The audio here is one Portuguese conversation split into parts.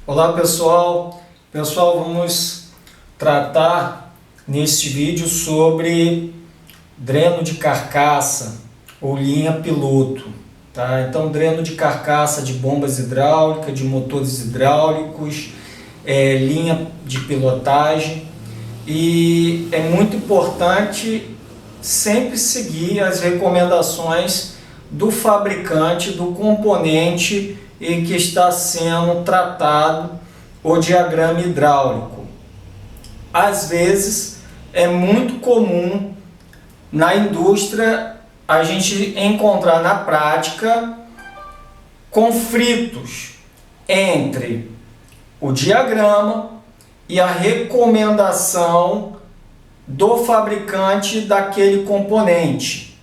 Olá pessoal, vamos tratar neste vídeo sobre dreno de carcaça ou linha piloto, tá? Então dreno de carcaça de bombas hidráulicas, de motores hidráulicos, linha de pilotagem, e é muito importante sempre seguir as recomendações do fabricante, do componente em que está sendo tratado o diagrama hidráulico. Às vezes é muito comum na indústria a gente encontrar na prática conflitos entre o diagrama e a recomendação do fabricante daquele componente.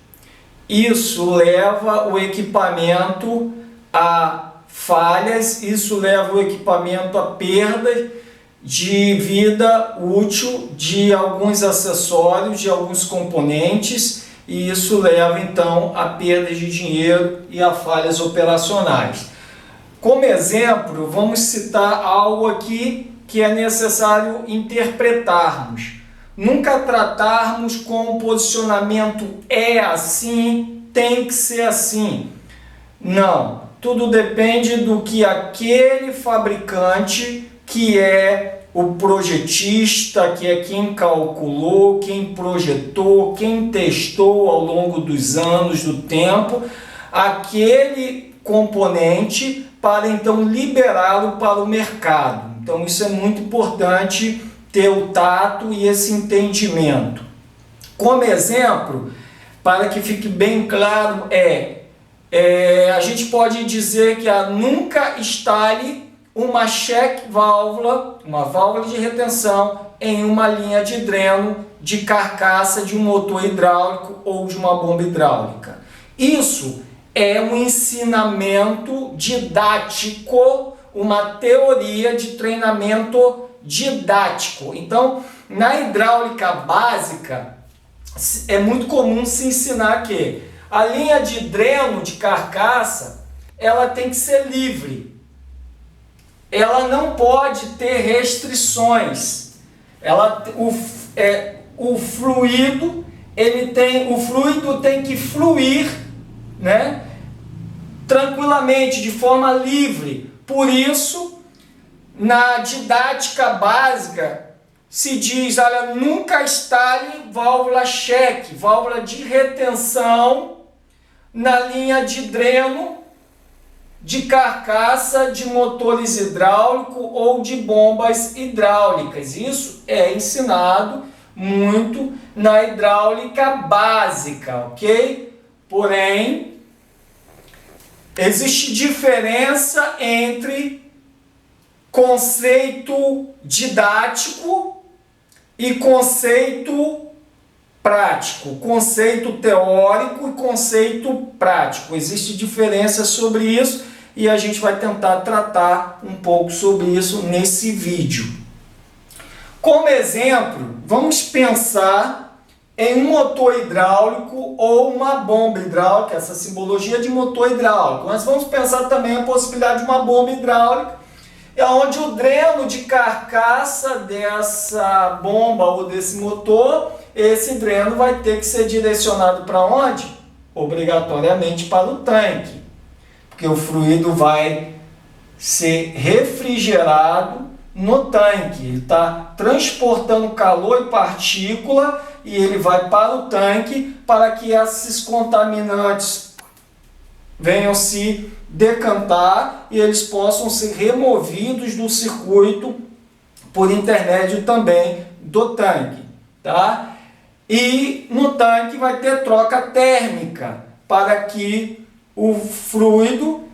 Isso leva o equipamento a falhas, isso leva o equipamento a perda de vida útil de alguns acessórios, de alguns componentes, e isso leva então a perda de dinheiro e a falhas operacionais. Como exemplo, vamos citar algo aqui que é necessário interpretarmos. Nunca tratarmos com o posicionamento é assim, tem que ser assim. Não. Tudo depende do que aquele fabricante, que é o projetista, que é quem calculou, quem projetou, quem testou ao longo dos anos, do tempo, aquele componente para então liberá-lo para o mercado. Então isso é muito importante, ter o tato e esse entendimento. Como exemplo, para que fique bem claro, a gente pode dizer que nunca instale uma check válvula, uma válvula de retenção, em uma linha de dreno de carcaça de um motor hidráulico ou de uma bomba hidráulica. Isso é um ensinamento didático, uma teoria de treinamento didático. Então, na hidráulica básica, é muito comum se ensinar que a linha de dreno de carcaça, ela tem que ser livre. Ela não pode ter restrições. O fluido tem que fluir, né, tranquilamente, de forma livre. Por isso, na didática básica, se diz, olha, nunca instale válvula check, válvula de retenção, na linha de dreno de carcaça de motores hidráulicos ou de bombas hidráulicas. Isso é ensinado muito na hidráulica básica, ok? Porém, existe diferença entre conceito didático e conceito prático, conceito teórico e conceito prático. Existe diferença sobre isso e a gente vai tentar tratar um pouco sobre isso nesse vídeo. Como exemplo, vamos pensar em um motor hidráulico ou uma bomba hidráulica, essa simbologia de motor hidráulico. Nós vamos pensar também a possibilidade de uma bomba hidráulica, onde o dreno de carcaça dessa bomba ou desse motor, esse dreno vai ter que ser direcionado para onde? Obrigatoriamente para o tanque, porque o fluido vai ser refrigerado no tanque. Ele está transportando calor e partícula e ele vai para o tanque para que esses contaminantes venham se decantar e eles possam ser removidos do circuito por intermédio também do tanque, tá? E no tanque vai ter troca térmica para que o fluido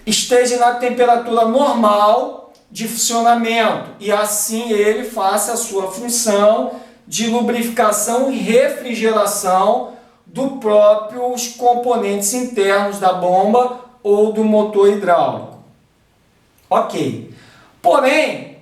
esteja na temperatura normal de funcionamento e assim ele faça a sua função de lubrificação e refrigeração dos próprios componentes internos da bomba ou do motor hidráulico. Ok. Porém,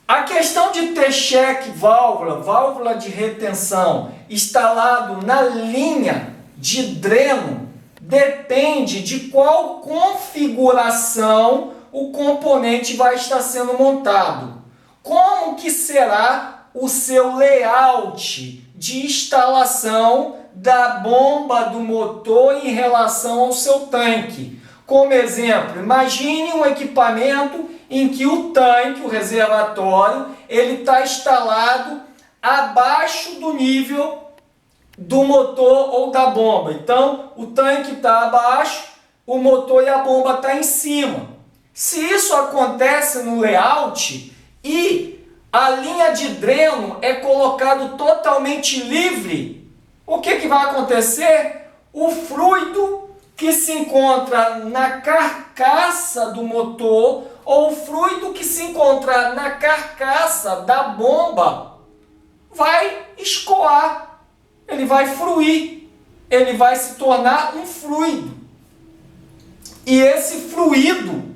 a questão de ter check válvula, válvula de retenção, instalado na linha de dreno, depende de qual configuração o componente vai estar sendo montado. Como que será o seu layout de instalação da bomba do motor em relação ao seu tanque? Como exemplo, imagine um equipamento em que o tanque, o reservatório, ele está instalado abaixo do nível do motor ou da bomba. Então, o tanque está abaixo, o motor e a bomba estão em cima. Se isso acontece no layout e a linha de dreno é colocado totalmente livre, o que vai acontecer? O fluido que se encontra na carcaça do motor ou o fluido que se encontra na carcaça da bomba vai escoar, ele vai fluir, ele vai se tornar um fluido. E esse fluido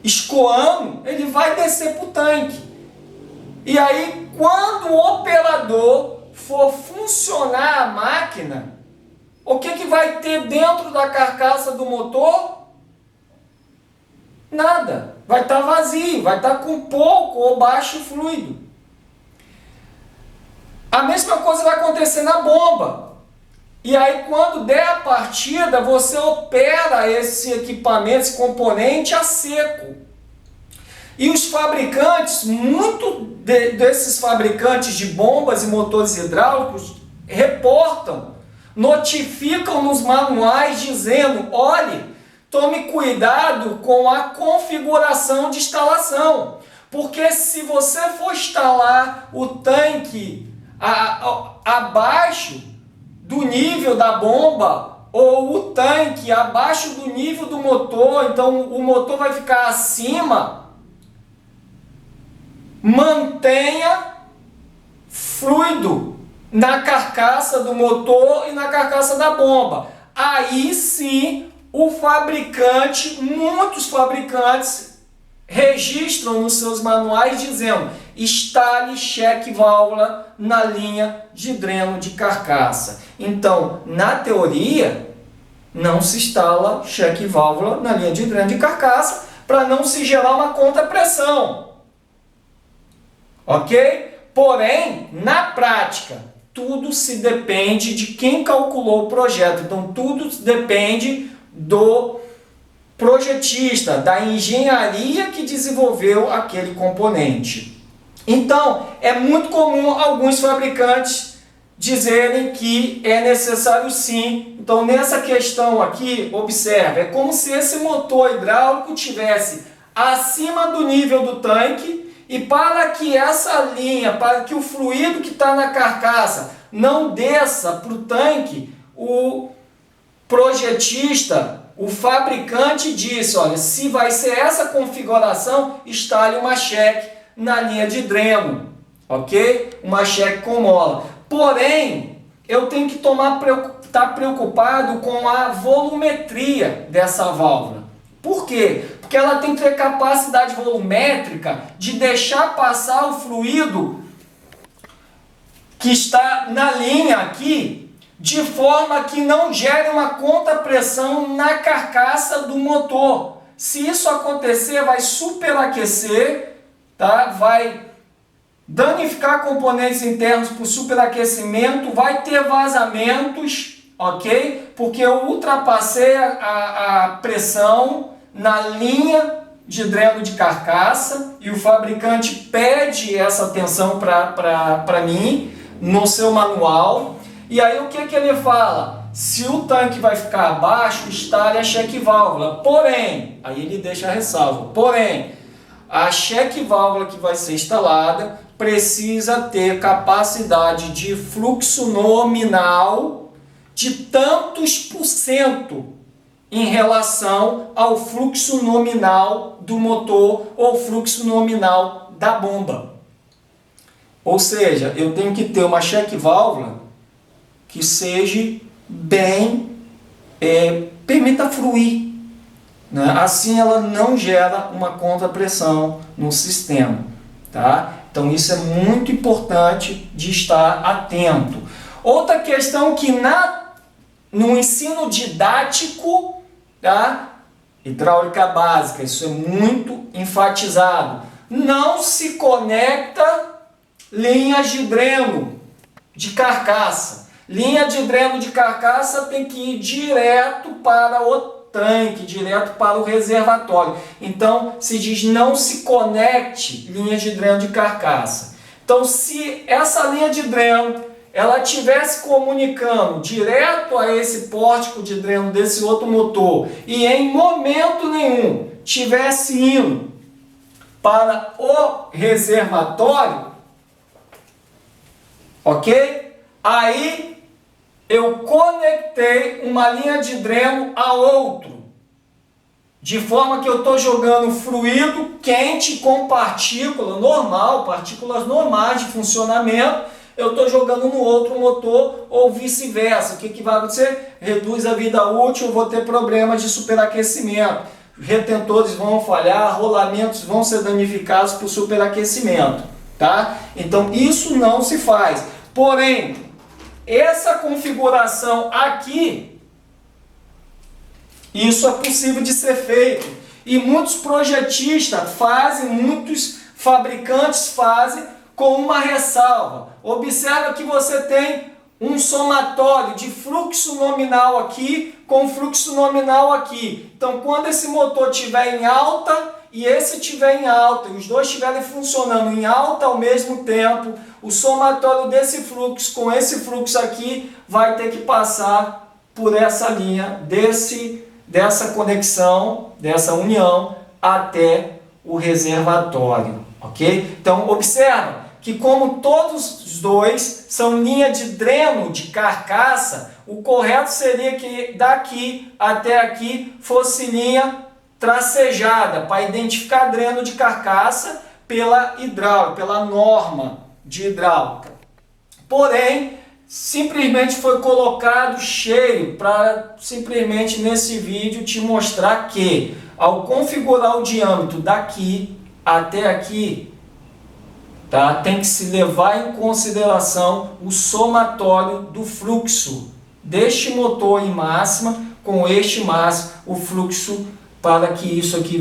escoando, ele vai descer para o tanque. E aí, quando o operador for funcionar a máquina, o que vai ter dentro da carcaça do motor? Nada. Vai estar vazio, vai estar com pouco ou baixo fluido. A mesma coisa vai acontecer na bomba. E aí, quando der a partida, você opera esse equipamento, esse componente a seco. E os fabricantes, desses fabricantes de bombas e motores hidráulicos, reportam, notificam nos manuais dizendo: olhe, tome cuidado com a configuração de instalação, porque se você for instalar o tanque abaixo do nível da bomba ou o tanque abaixo do nível do motor, então o motor vai ficar acima, mantenha fluido na carcaça do motor e na carcaça da bomba. Aí sim o fabricante, muitos fabricantes registram nos seus manuais dizendo: instale cheque válvula na linha de dreno de carcaça. Então, na teoria, não se instala cheque válvula na linha de dreno de carcaça para não se gerar uma contrapressão. Ok? Porém, na prática, tudo se depende de quem calculou o projeto. Então, tudo depende do projetista, da engenharia que desenvolveu aquele componente. Então, é muito comum alguns fabricantes dizerem que é necessário sim. Então, nessa questão aqui, observe, é como se esse motor hidráulico tivesse acima do nível do tanque, e para que essa linha, para que o fluido que está na carcaça não desça para o tanque, o projetista, o fabricante disse: olha, se vai ser essa configuração, instale uma cheque na linha de dreno, ok? Uma cheque com mola. Porém, eu tenho que estar preocupado com a volumetria dessa válvula. Por quê? Porque ela tem que ter capacidade volumétrica de deixar passar o fluido que está na linha aqui, de forma que não gere uma contrapressão na carcaça do motor. Se isso acontecer, vai superaquecer, tá? Vai danificar componentes internos por superaquecimento, vai ter vazamentos, ok? Porque eu ultrapassei a pressão na linha de dreno de carcaça e o fabricante pede essa atenção para mim no seu manual. E aí o que ele fala? Se o tanque vai ficar abaixo, instale a cheque válvula. Porém, aí ele deixa a ressalva, porém, a cheque válvula que vai ser instalada precisa ter capacidade de fluxo nominal de tantos por cento em relação ao fluxo nominal do motor ou fluxo nominal da bomba. Ou seja, eu tenho que ter uma cheque válvula que seja bem, permita fluir, né? Assim ela não gera uma contrapressão no sistema, tá? Então isso é muito importante de estar atento. Outra questão que no ensino didático, tá? hidráulica básica, isso é muito enfatizado. Não se conecta linhas de dreno de carcaça. Linha de dreno de carcaça tem que ir direto para o tanque, direto para o reservatório. Então, se diz não se conecte linha de dreno de carcaça. Então, se essa linha de dreno ela estivesse comunicando direto a esse pórtico de dreno desse outro motor e em momento nenhum estivesse indo para o reservatório, ok? Aí eu conectei uma linha de dreno a outro, de forma que eu estou jogando fluido quente com partícula normal, partículas normais de funcionamento, eu estou jogando no outro motor ou vice-versa. O que vai acontecer? Reduz a vida útil, eu vou ter problemas de superaquecimento. Retentores vão falhar, rolamentos vão ser danificados por superaquecimento. Tá? Então isso não se faz. Porém, essa configuração aqui, isso é possível de ser feito. E muitos projetistas fazem, muitos fabricantes fazem com uma ressalva. Observa que você tem um somatório de fluxo nominal aqui com fluxo nominal aqui. Então, quando esse motor estiver em alta e esse estiver em alta, e os dois estiverem funcionando em alta ao mesmo tempo, o somatório desse fluxo com esse fluxo aqui vai ter que passar por essa linha, dessa conexão, dessa união até o reservatório, ok? Então, observa que como todos os dois são linha de dreno de carcaça, o correto seria que daqui até aqui fosse linha tracejada, para identificar dreno de carcaça pela hidráulica, pela norma de hidráulica. Porém, simplesmente foi colocado cheio para simplesmente nesse vídeo te mostrar que ao configurar o diâmetro daqui até aqui, tá, tem que se levar em consideração o somatório do fluxo deste motor em máxima com este máximo, o fluxo para que isso aqui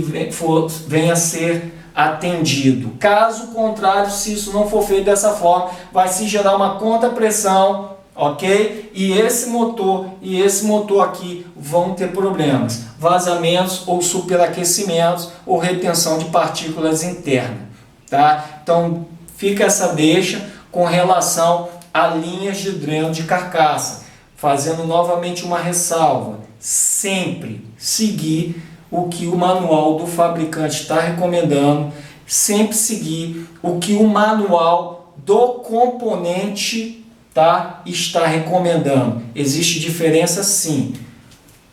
venha a ser atendido. Caso contrário, se isso não for feito dessa forma, vai se gerar uma contrapressão, ok? E esse motor aqui vão ter problemas, vazamentos ou superaquecimentos ou retenção de partículas internas, tá? Então fica essa deixa com relação a linhas de dreno de carcaça, fazendo novamente uma ressalva: sempre seguir o que o manual do fabricante está recomendando, sempre seguir o que o manual do componente, tá, está recomendando. Existe diferença sim.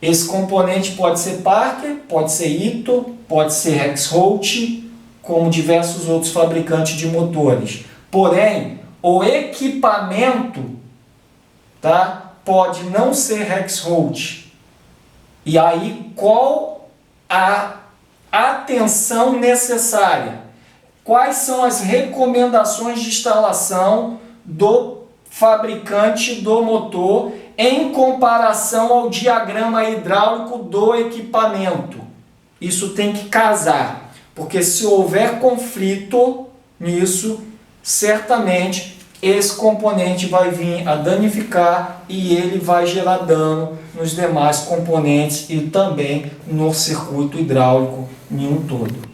Esse componente pode ser Parker, pode ser Ito, pode ser Rexroth, como diversos outros fabricantes de motores. Porém, o equipamento, tá, pode não ser Rexroth. E aí, qual a atenção necessária? Quais são as recomendações de instalação do fabricante do motor em comparação ao diagrama hidráulico do equipamento? Isso tem que casar, porque se houver conflito nisso, certamente esse componente vai vir a danificar e ele vai gerar dano nos demais componentes e também no circuito hidráulico em um todo.